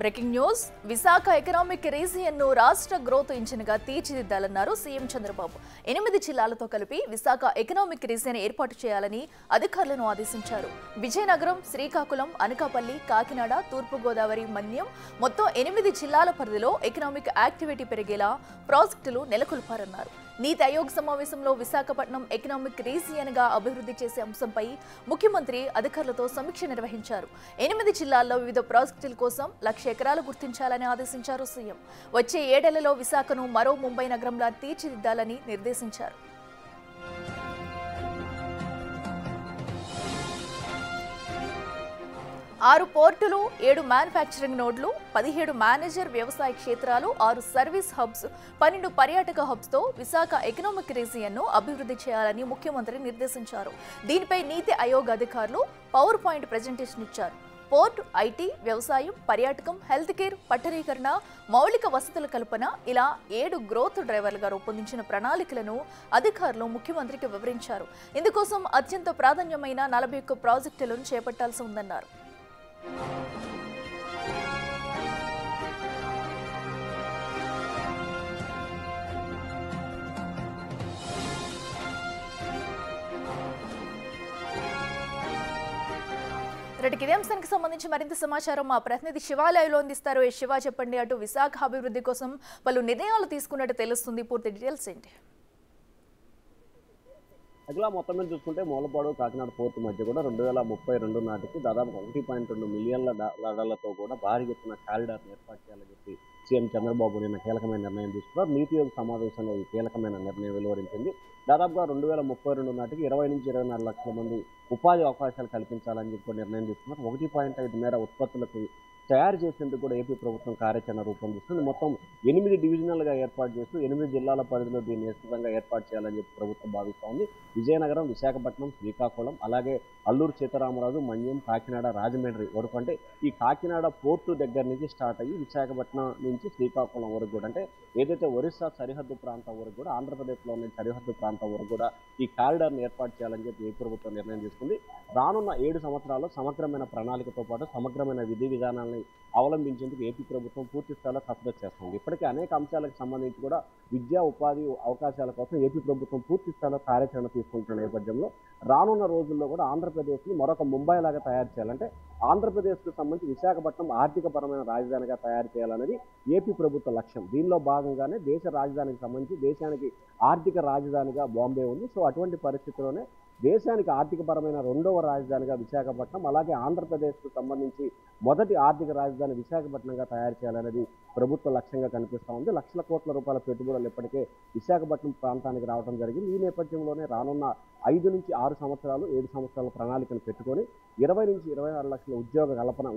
Breaking news Visakha economic రీజియన్ను రాష్ట్ర growth ఇంజిన్గా తీర్చిదిద్దాలన్నారు CM Chandrababu. 8 జిల్లాలతో కలిపి విశాఖ ఎకనామిక్ రీజియన్ ఏర్పాటు చేయాలని అధికారులను ఆదేశించారు. విజయనగరం, శ్రీకాకుళం, అనకాపల్లి, కాకినాడ, తూర్పుగోదావరి, మన్యం మొత్తం 8 జిల్లాల పరిధిలో ఎకనామిక్ యాక్టివిటీ పెరిగేలా ప్రాజెక్టులు నెలకొల్పారన్నారు. నీతి ఆయోగ్ సమావేశంలో విశాఖపట్నం ఎకనామిక్ రీజియన్గా అభివృద్ధి చేసే అంశంపై ముఖ్యమంత్రి అధికారులతో సమీక్ష నిర్వహించారు. 8 జిల్లాల్లో వివిధ ప్రాజెక్టుల కోసం 1,00,000 ఎకరాలు గుర్తించాలని ఆదేశించారు సీఎం. వచ్చే 7 ఏళ్లలో విశాఖను మరో ముంబై నగరంలా తీర్చిదిద్దాలని నిర్దేశించారు. 6 పోర్టులు, 7 మ్యానుఫ్యాక్చరింగ్ నోడ్లు, 17 మేనేజర్ వ్యవసాయ క్షేత్రాలు, 6 సర్వీస్ హబ్స్, 12 పర్యాటక హబ్స్తో విశాఖ ఎకనామిక్ రీజియన్ను అభివృద్ధి చేయాలని ముఖ్యమంత్రి నిర్దేశించారు. దీనిపై నీతి ఆయోగ్ అధికారులు పవర్ పాయింట్ ప్రెజెంటేషన్ ఇచ్చారు. పోర్ట్, ఐటీ, వ్యవసాయం, పర్యాటకం, హెల్త్ కేర్, పట్టణీకరణ, మౌలిక వసతుల కల్పన ఇలా 7 గ్రోత్ డ్రైవర్లుగా రూపొందించిన ప్రణాళికలను అధికారులు ముఖ్యమంత్రికి వివరించారు. ఇందుకోసం అత్యంత ప్రాధాన్యమైన 41 ప్రాజెక్టులను చేపట్టాల్సి ఉందన్నారు. ఇదే అంశానికి సంబంధించి మరింత సమాచారం మా ప్రతినిధి శివ లైవ్లో అందిస్తారు. శివ, చెప్పండి, అటు విశాఖ అభివృద్ధి కోసం పలు నిర్ణయాలు తీసుకున్నట్టు తెలుస్తుంది. పూర్తి డీటెయిల్స్ ఏంటి? అట్లా మొత్తం మీద చూసుకుంటే మూలపాడు కాకినాడ పోర్టు మధ్య కూడా 2032 నాటికి దాదాపు 1.2 మిలియన్ల డాలర్లతో కూడా భారీ ఎత్తున కారిడార్ ఏర్పాటు చేయాలని చెప్పి సీఎం చంద్రబాబు నిన్న కీలకమైన నిర్ణయం తీసుకున్నారు. నీతి ఆయోగ్ సమావేశంలో ఈ కీలకమైన నిర్ణయం వెలువరించింది. దాదాపుగా 2032 నాటికి 20 నుంచి 24 లక్షల మంది ఉపాధి అవకాశాలు కల్పించాలని చెప్పి నిర్ణయం తీసుకున్నారు. 1.5 మేర ఉత్పత్తులకు తయారు చేసేందుకు కూడా ఏపీ ప్రభుత్వం కార్యాచరణ రూపొందిస్తుంది. మొత్తం 8 డివిజనల్గా ఏర్పాటు చేస్తూ 8 జిల్లాల పరిధిలో దీన్ని విస్తృతంగా ఏర్పాటు చేయాలని చెప్పి ప్రభుత్వం భావిస్తోంది. విజయనగరం, విశాఖపట్నం, శ్రీకాకుళం, అలాగే అల్లూరు సీతారామరాజు, మన్యం, కాకినాడ, రాజమండ్రి వరకు, అంటే ఈ కాకినాడ పోర్టు దగ్గర నుంచి స్టార్ట్ అయ్యి విశాఖపట్నం నుంచి శ్రీకాకుళం వరకు కూడా, అంటే ఏదైతే ఒరిస్సా సరిహద్దు ప్రాంతం వరకు కూడా, ఆంధ్రప్రదేశ్లో ఉన్న సరిహద్దు ప్రాంతం వరకు కూడా ఈ కారిడార్ని ఏర్పాటు చేయాలని చెప్పి ఏపీ ప్రభుత్వం నిర్ణయం తీసుకుంది. రానున్న 7 సంవత్సరాల్లో సమగ్రమైన ప్రణాళికతో పాటు సమగ్రమైన విధి విధానాలను అవలంబించేందుకు ఏపీ ప్రభుత్వం పూర్తి స్థాయిలో కసరత్తు చేస్తుంది. ఇప్పటికే అనేక అంశాలకు సంబంధించి కూడా విద్యా ఉపాధి అవకాశాల కోసం ఏపీ ప్రభుత్వం పూర్తి స్థాయిలో కార్యాచరణ తీసుకుంటున్న నేపథ్యంలో రానున్న రోజుల్లో కూడా ఆంధ్రప్రదేశ్ని మరొక ముంబై లాగా తయారు చేయాలంటే ఆంధ్రప్రదేశ్కు సంబంధించి విశాఖపట్నం ఆర్థికపరమైన రాజధానిగా తయారు చేయాలనేది ఏపీ ప్రభుత్వ లక్ష్యం. దీనిలో భాగంగానే దేశ రాజధానికి సంబంధించి దేశానికి ఆర్థిక రాజధానిగా బాంబే ఉంది. సో అటువంటి పరిస్థితుల్లోనే దేశానికి ఆర్థికపరమైన 2వ రాజధానిగా విశాఖపట్నం, అలాగే ఆంధ్రప్రదేశ్కు సంబంధించి మొదటి ఆర్థిక రాజధాని విశాఖపట్నంగా తయారు చేయాలనేది ప్రభుత్వ లక్ష్యంగా కనిపిస్తూ ఉంది. లక్షల కోట్ల రూపాయల పెట్టుబడులు ఇప్పటికే విశాఖపట్నం ప్రాంతానికి రావడం జరిగింది. ఈ నేపథ్యంలోనే రానున్న 5 నుంచి 6 సంవత్సరాలు 7 సంవత్సరాల ప్రణాళికను పెట్టుకొని 20 నుంచి 24 లక్షల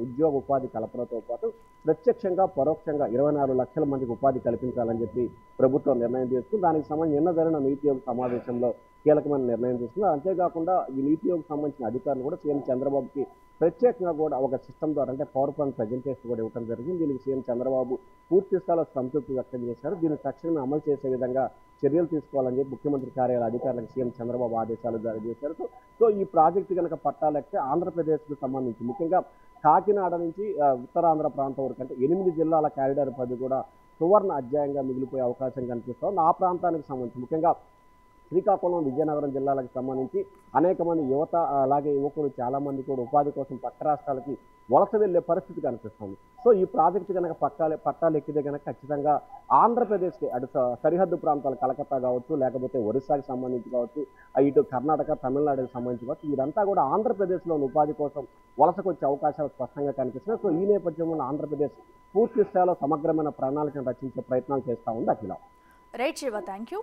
ఉద్యోగ ఉపాధి కల్పనతో పాటు ప్రత్యక్షంగా పరోక్షంగా 24 లక్షల మందికి ఉపాధి కల్పించాలని చెప్పి ప్రభుత్వం నిర్ణయం తీసుకుంది. దానికి సంబంధించి నిన్న జరిగిన నీతి ఆయోగ్ సమావేశంలో కీలకమైన నిర్ణయం తీసుకుంది. అంతేకాకుండా ఈ నీతి ఆయోగ్ సంబంధించిన అధికారులు కూడా సీఎం చంద్రబాబుకి ప్రత్యేకంగా కూడా ఒక సిస్టమ్ ద్వారా, అంటే పవర్ పాయింట్ ప్రజెంటేషన్ కూడా ఇవ్వడం జరిగింది. దీనికి సీఎం చంద్రబాబు పూర్తి స్థాయిలో సంతృప్తి వ్యక్తం చేశారు. దీన్ని తక్షణమే అమలు చేసే విధంగా చర్యలు తీసుకోవాలని చెప్పి ముఖ్యమంత్రి కార్యాలయ అధికారులకు సీఎం చంద్రబాబు ఆదేశాలు జారీ చేశారు. సో ఈ ప్రాజెక్టు కనుక పట్టాలెక్కితే ఆంధ్రప్రదేశ్కు సంబంధించి ముఖ్యంగా కాకినాడ నుంచి ఉత్తరాంధ్ర ప్రాంతం వరకు, అంటే 8 జిల్లాల కారిడార్ పరిధి కూడా సువర్ణ అధ్యాయంగా మిగిలిపోయే అవకాశం కనిపిస్తోంది. ఆ ప్రాంతానికి సంబంధించి ముఖ్యంగా శ్రీకాకుళం, విజయనగరం జిల్లాలకు సంబంధించి అనేక మంది యువత అలాగే యువకులు చాలామంది కూడా ఉపాధి కోసం పక్క రాష్ట్రాలకి వలస వెళ్లే పరిస్థితి కనిపిస్తుంది. సో ఈ ప్రాజెక్టు కనుక పట్టాలు ఎక్కితే కనుక ఖచ్చితంగా ఆంధ్రప్రదేశ్కి అటు సరిహద్దు ప్రాంతాలు కలకత్తా కావచ్చు, లేకపోతే ఒరిస్సాకి సంబంధించి కావచ్చు, ఇటు కర్ణాటక, తమిళనాడుకి సంబంధించి కావచ్చు, వీరంతా కూడా ఆంధ్రప్రదేశ్లో ఉపాధి కోసం వలసకు వచ్చే అవకాశాలు స్పష్టంగా కనిపిస్తున్నాయి. సో ఈ నేపథ్యంలో ఆంధ్రప్రదేశ్ పూర్తి స్థాయిలో సమగ్రమైన ప్రణాళికను రచించే ప్రయత్నాలు చేస్తూ ఉంది. Akhila. Right Shiva, thank you.